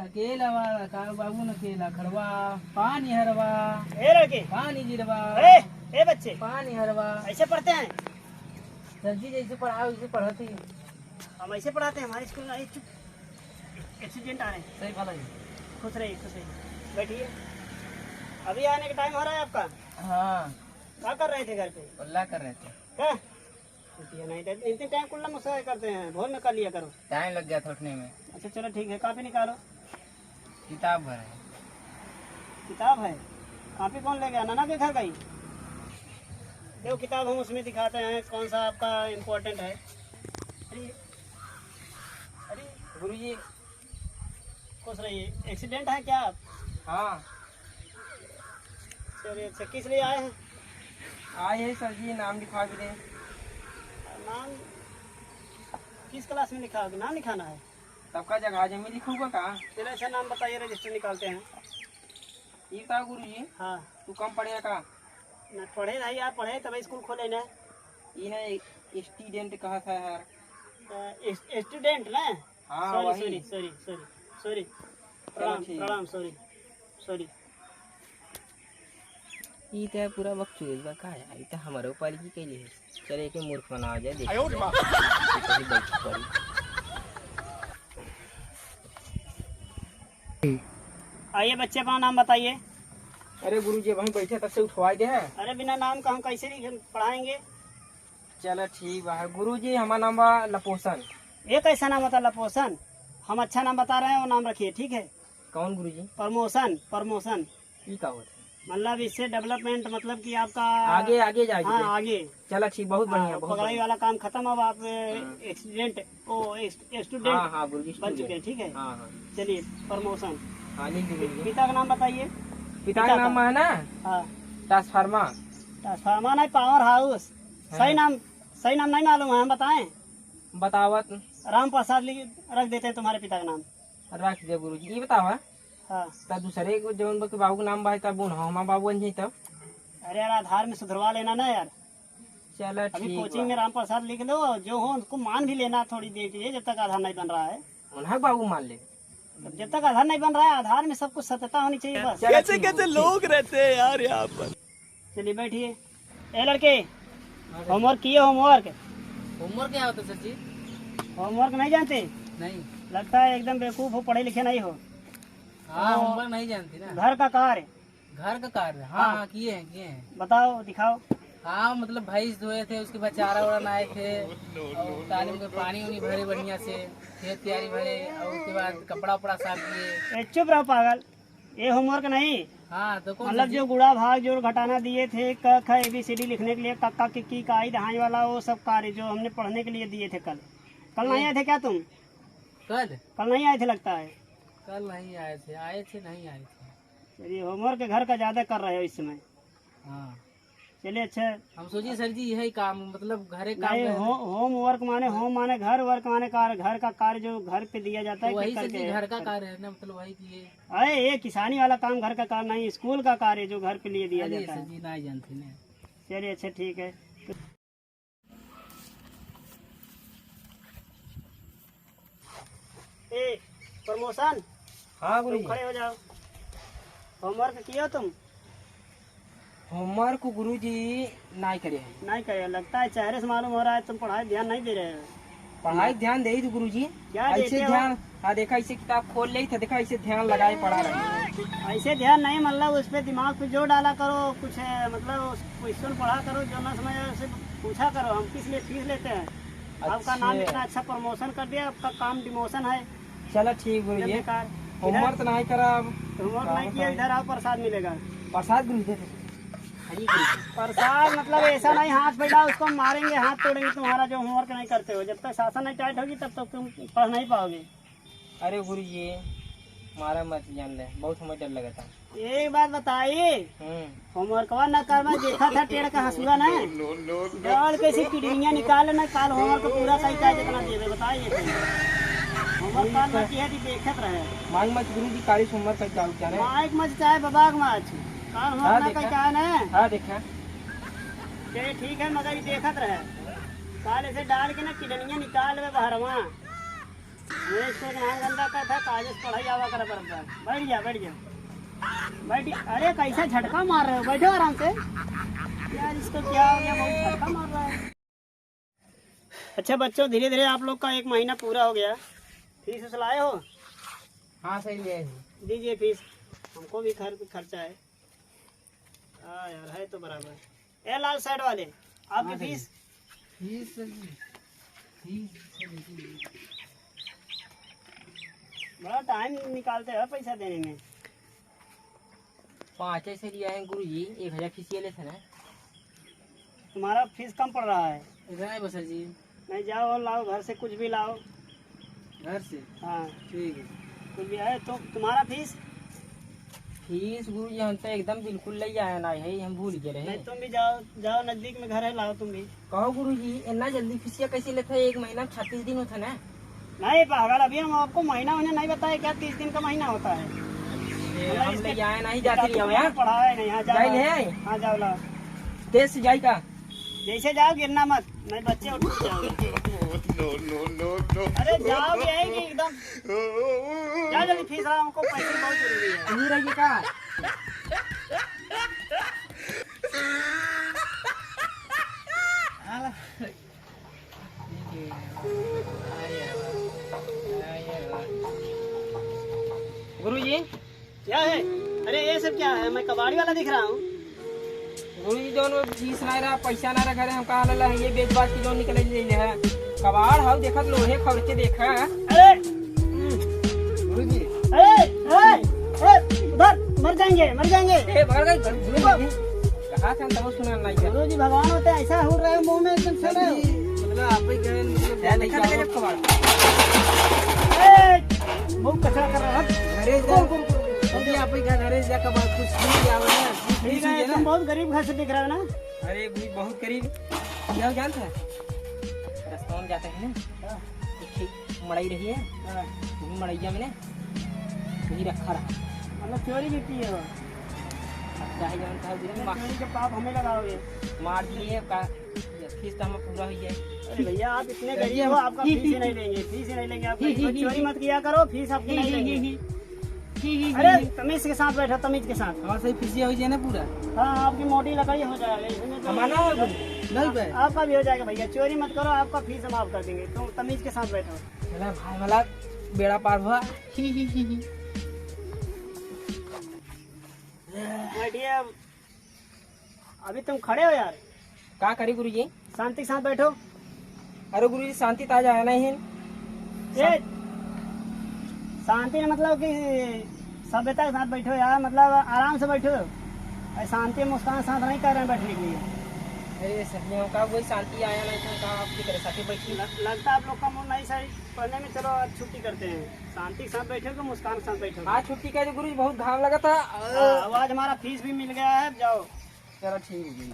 केला वाला का बाबू न केला खड़वा पानी हरवा ए लड़के पानी गिरवा ए बच्चे पानी हरवा ऐसे पढ़ते हैं। सर जी जैसे पढ़ाओ वैसे पढ़ाते हैं। हम ऐसे पढ़ाते हैं। हमारे स्कूल में एक्सीडेंट आ रहे हैं। सही भला जी। खुश रहिए खुश रहिए। बैठिए। अभी आने का टाइम हो रहा है आपका। हाँ क्या कर रहे थे घर पे? अल्लाह कर रहे थे। क्या नहीं था इतने टाइम कुल्ला मुझसे करते हैं। भोर में कर लिया करो। टाइम लग गया था उठने में। अच्छा चलो ठीक है। कॉपी निकालो। किताब भर है। किताब है। कॉपी कौन ले गया? नाना के घर गई। देखो किताब हम उसमें दिखाते हैं कौन सा आपका इम्पोर्टेंट है। अरे अरे गुरुजी खुश रहिए। एक्सीडेंट है क्या आप? हाँ चलिए अच्छा किस लिए आए हैं? आए है सर जी नाम लिखवा के दे। नाम किस क्लास में लिखा होगा? नाम लिखाना है। सबका जगह जमी लिखूंगा कहाँ? चलो अच्छा नाम बताइए। रजिस्टर निकालते हैं। ये बताओ गुरुजी हाँ तू कम पढ़ेगा का? न पढ़े भाई आप पढ़े तब स्कूल खोले ना। ये ना स्टूडेंट कहा था यार। स्टूडेंट ना। हाँ सॉरी वही। सॉरी सॉरी सॉरी सॉरी प्रणाम ठीक है। प्रणाम सॉरी सॉरी। ये तो पूरा वक्त चुके बा का है। ये तो हमारे ऊपर की के लिए चले के मूर्ख बना जाए देख। आइए बच्चे अपना नाम बताइए। अरे गुरुजी वहीं बैठे तब से उठवाई दे है। अरे बिना नाम का हम कैसे पढ़ाएंगे? चलो ठीक बा गुरुजी हमारा नाम बा लपोसन। ये कैसा नाम होता लपोसन? हम अच्छा नाम बता रहे हैं वो नाम रखिए ठीक है। कौन गुरुजी? प्रमोशन प्रमोशन ये का होता है? मतलब इससे डेवलपमेंट मतलब कि आपका आगे आगे जाएगी। हाँ आगे। चलो ठीक बहुत बढ़िया बहुत पकड़ाई बढ़िया। वाला काम खत्म। अब आप एक्सीडेंट ओ हाँ स्टूडेंट हाँ गुरुजी बन चुके हैं ठीक है। हाँ हाँ चलिए प्रमोशन। हाँ लिख दो गुरुजी। पिता का नाम बताइए। पिता का नाम है ना हाँ ट्रांसफार्मा। ट्रांसफार्मर नहीं पावर हाउस। सही नाम नहीं मालूम है हम बताएं। बतावत राम प्रसाद रख देते हैं तुम्हारे पिता का नाम। रख दे गुरुजी। ये बतावा हाँ तब दूसरे को जौन बाबू के नाम बा तब हमारा बाबू बन जाई तब। अरे यार आधार में सुधरवा लेना ना यार। चलो अभी ठीक कोचिंग में राम प्रसाद लिख दो। जो हो उसको मान भी लेना थोड़ी देर के लिए जब तक आधार नहीं बन रहा है। उन्हें बाबू मान ले। जब तक आधार नहीं बन रहा है आधार में सब कुछ सत्यता होनी चाहिए बस। कैसे कैसे लोग रहते हैं यार यहाँ पर। चलिए बैठिए। ए लड़के होमवर्क किए? होमवर्क होमवर्क क्या होता सर जी? होमवर्क नहीं जानते? नहीं। लगता है एकदम बेवकूफ हो पढ़े लिखे नहीं हो। हाँ होमवर्क नहीं जानती ना। घर का कार्य घर का कार्य हाँ हाँ किए हैं। बताओ दिखाओ। हाँ मतलब भैंस धोए थे उसके बाद चारा वारा आए थे और तालीम में पानी उनी भरे बढ़िया से खेत तैयारी भरे और उसके बाद कपड़ा उपड़ा साफ किए। ए, चुप रहो पागल। ये होमवर्क नहीं। हाँ तो कौन मतलब जो गुड़ा भाग जोड़ घटाना दिए थे क ख ABCD लिखने के लिए कक्का किक्की काई दहाई वाला वो सब कार्य जो हमने पढ़ने के लिए दिए थे कल नहीं आए थे क्या तुम? कल नहीं आए थे लगता है। कल नहीं आए थे नहीं आए थे। चलिए होमवर्क घर का ज्यादा कर रहे हो इस समय। हाँ चलिए अच्छा। हम सोचिए सर जी यही काम मतलब घरे काम नहीं होमवर्क माने होम माने घर, वर्क माने कार्य। घर का कार्य जो घर पे दिया जाता है वही कर सर जी के। घर का कार्य है ना मतलब वही किए। अरे ये किसानी वाला काम घर का कार्य नहीं, स्कूल का कार्य जो घर पे लिए दिया अरे जाता सर है। जी नहीं जानते ना। चलिए अच्छा ठीक है। ए प्रमोशन हाँ तुम गुरुजी। खड़े हो जाओ। होमवर्क किए हो तुम? होमवर्क गुरुजी नहीं करे हैं। नहीं करे? लगता है चेहरे से मालूम हो रहा है तुम पढ़ाई ध्यान नहीं दे रहे हो। पढ़ाई ध्यान दे गुरुजी। क्या ऐसे देते हो? ध्यान हाँ देखा ऐसे किताब खोल ली था देखा ऐसे ध्यान लगाए पढ़ा रहे। ऐसे ध्यान नहीं मतलब उस पर दिमाग पे जोर डाला करो। कुछ मतलब क्वेश्चन पढ़ा करो जो ना समझ उसे पूछा करो। हम किस लिए फीस लेते हैं? आपका नाम इतना अच्छा प्रमोशन कर दिया आपका काम डिमोशन है। चलो ठीक गुरुजी। बेकार होमवर्क तो नहीं करा। होमवर्क नहीं किया इधर आओ प्रसाद मिलेगा। प्रसाद गुरुजी प्रसाद मतलब ऐसा नहीं हाथ बैठा उसको हम मारेंगे हाथ तोड़ेंगे तुम्हारा जो होमवर्क नहीं करते हो। जब तक शासन नहीं टाइट होगी तब तक तुम पढ़ नहीं पाओगे। अरे गुरुजी मारा मत जान ले बहुत हमें डर लगा था। एक बात बताइए होमवर्क न कर मैं देखा था टेढ़ का हंसुआ ना जड़ कैसे किडनियाँ निकाल ना काल होमवर्क पूरा सही का जितना देवे बताइए। होमवर्क करना की है कि देखत रहे मांग मत गुरुजी काली होमवर्क कर जाओ क्या माइक मच चाहे बबाग मच काल होमवर्क ना कहीं ना। हाँ देखा। चलिए ठीक है मगर ये देखत रहे काल ऐसे डाल के ना किडनियाँ निकाल वे बहरवा। ये इसको ध्यान गंदा कर था, कागज पढ़ाई आवा कर पड़ता है। बैठ जा बैठ जा बैठ। अरे कैसा झटका मार रहे हो, बैठो आराम से। यार इसको क्या हो गया, बहुत झटका मार रहा है। अच्छा बच्चों, धीरे धीरे आप लोग का 1 महीना पूरा हो गया। फीस उस लाए हो? हाँ सही है। दीजिए फीस, हमको भी खर्चा है। हाँ यार है तो बराबर। ए लाल साइड वाले, आपकी फीस? फीस बड़ा टाइम निकालते हैं पैसा देने में। 5 से लिया है गुरु जी, 1000 फीस ये लेते ना। तुम्हारा फीस कम पड़ रहा है। इतना है बसर जी। नहीं जाओ और लाओ, घर से कुछ भी लाओ। घर से? हाँ ठीक है। कुछ भी है तो तुम्हारा फीस? फीस गुरु जी हम तो एकदम बिल्कुल ले आया ना है, हम भूल गए रहे। नहीं तुम भी जाओ जाओ, नजदीक में घर है, लाओ तुम भी। कहो गुरु जी इतना जल्दी फीसिया कैसे लेते हैं? 1 महीना में 36 दिन होता ना। नहीं पागल, अभी हम आपको महीना नहीं बताया क्या? 30 दिन का महीना होता है। हम ले आया नहीं जाते लिया यार। पढ़ा है नहीं। हाँ जाओ जाइल है? हाँ जाओ लाओ। तेज से जाई का। जैसे जाओ गिरना मत, नहीं बच्चे उठ जाओगे। अरे जाओगे है कि एकदम? जाओ जल्दी, फीस रहा, हमको पैसे बहुत जरूरी है। यही रहिए का। गुरु जी क्या है? अरे ये सब क्या है? मैं कबाड़ी वाला दिख रहा हूँ। गुरु जी जो फीस ना रहा, पैसा ना रहा, हम कहा ला ये बेच बात की जो निकले ले है कबाड़ हाउ देखत लोहे खर्चे देखा। अरे गुरु जी उधर मर जाएंगे मर जाएंगे। कहा था तब सुना नहीं है। गुरु जी भगवान होते हैं, ऐसा हो रहे हो मुंह में एकदम से रहे हो। मतलब आप ही गए मतलब कबाड़ बहुत कचरा कर रहा है। अरे आप ही घरे जा कबाड़ कुछ नहीं आवे ना। ठीक है, तुम बहुत गरीब घर से दिख रहे हो ना। अरे भी बहुत करीब यह जानता है रास्ता में जाता है ना, एक मड़ाई रही है, वही मड़ैया में ना वही रखा रहा। मतलब चोरी भी की है वो। अब चाहे जानता है चोरी के पाप हमें लगाओगे। मार दिए का फीस तो हमें पूरा हो जाए। अरे भैया आप इतने गरीब हो, आपका फीस ही नहीं लेंगे, फीस ही नहीं लेंगे आपका। चोरी मत किया करो, फीस आपकी नहीं लेंगे। अरे तमीज के साथ बैठो, तमीज के साथ। हमारे सही फीसिया हो जाए ना पूरा। हाँ आपकी मोटी लकड़ी हो जाएगा इसमें तो। हमारा नहीं भाई आपका भी हो जाएगा भैया। चोरी मत करो, आपका फीस हम माफ कर देंगे। तुम तमीज के साथ बैठो। मेरा भाई वाला बेड़ा पार हुआ। बैठिए। अभी तुम खड़े हो यार, क्या करी गुरु जी? शांति के साथ बैठो। अरे गुरु जी शांति ताजा है नहीं है। ये शांति ने मतलब कि सभ्यता के साथ बैठो यार, मतलब आराम से बैठो। शांति मुस्कान साथ नहीं कर रहे हैं बैठने के लिए। अरे सही है का वही शांति आया नहीं तो कहा आपकी तरह साथी बैठी। लगता है आप लोग का मन नहीं सही पढ़ने में। चलो आज छुट्टी करते हैं। शांति के साथ बैठो कि मुस्कान के साथ बैठो? आज छुट्टी का गुरु जी बहुत घाम लगा था। आज हमारा फीस भी मिल गया है। जाओ। चलो ठीक है।